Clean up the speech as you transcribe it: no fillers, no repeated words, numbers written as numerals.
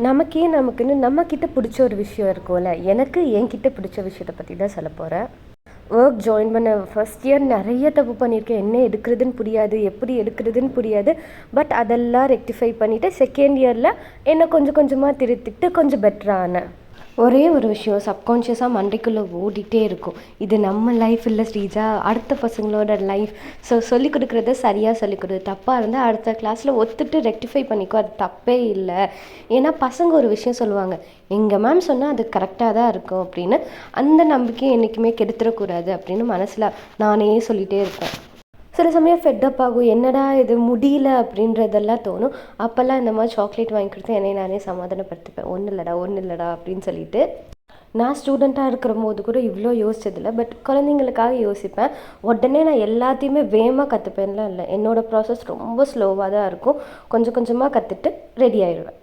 நமக்குன்னு நம்மக்கிட்ட பிடிச்ச ஒரு விஷயம் இருக்கும்ல. எனக்கு என்கிட்ட பிடிச்ச விஷயத்த பற்றி தான் சொல்லப் போகிறேன். ஒர்க் ஜாயின் பண்ண ஃபர்ஸ்ட் இயர் நிறைய தப்பு பண்ணியிருக்கேன். என்ன எடுக்கிறதுன்னு புரியாது, எப்படி எடுக்கிறதுன்னு புரியாது. பட் அதெல்லாம் ரெக்டிஃபை பண்ணிவிட்டு செகண்ட் இயரில் என்னை கொஞ்சம் கொஞ்சமாக திருத்திட்டு கொஞ்சம் பெட்டராக ஆனேன். ஒரே ஒரு விஷயம் சப்கான்ஷியஸாக மண்டைக்குள்ளே ஓடிட்டே இருக்கும். இது நம்ம லைஃப் இல்லை ஸ்ரீஜா, அடுத்த பசங்களோட லைஃப். ஸோ சொல்லிக் கொடுக்குறத சரியாக சொல்லிக் கொடு, தப்பாக இருந்தால் அடுத்த கிளாஸில் ஒத்துட்டு ரெக்டிஃபை பண்ணிக்கோ, அது தப்பே இல்லை. ஏன்னா பசங்க ஒரு விஷயம் சொல்லுவாங்க, எங்கள் மேம் சொன்னால் அது கரெக்டாக தான் இருக்கும் அப்படின்னு. அந்த நம்பிக்கையை என்றைக்குமே கெடுத்துடக்கூடாது அப்படின்னு மனசில் நானே சொல்லிகிட்டே இருப்பேன். சில சமயம் ஃபெட்டப் ஆகும், என்னடா இது முடியல அப்படின்றதெல்லாம் தோணும். அப்போல்லாம் இந்த மாதிரி சாக்லேட் வாங்கி கொடுத்து என்னை நானே சமாதானப்படுத்திப்பேன். ஒன்றும் இல்லைடா அப்படின்னு சொல்லிட்டு. நான் ஸ்டூடெண்ட்டாக இருக்கிற போது கூட இவ்வளோ யோசிச்சதில்லை. பட் குழந்தைங்களுக்காக யோசிப்பேன். உடனே நான் எல்லாத்தையுமே வேகமாக கற்றுப்பேன்லாம் இல்லை. என்னோடய ப்ராசஸ் ரொம்ப ஸ்லோவாக தான் இருக்கும். கொஞ்சம் கொஞ்சமாக கற்றுட்டு ரெடி ஆயிடுவேன்.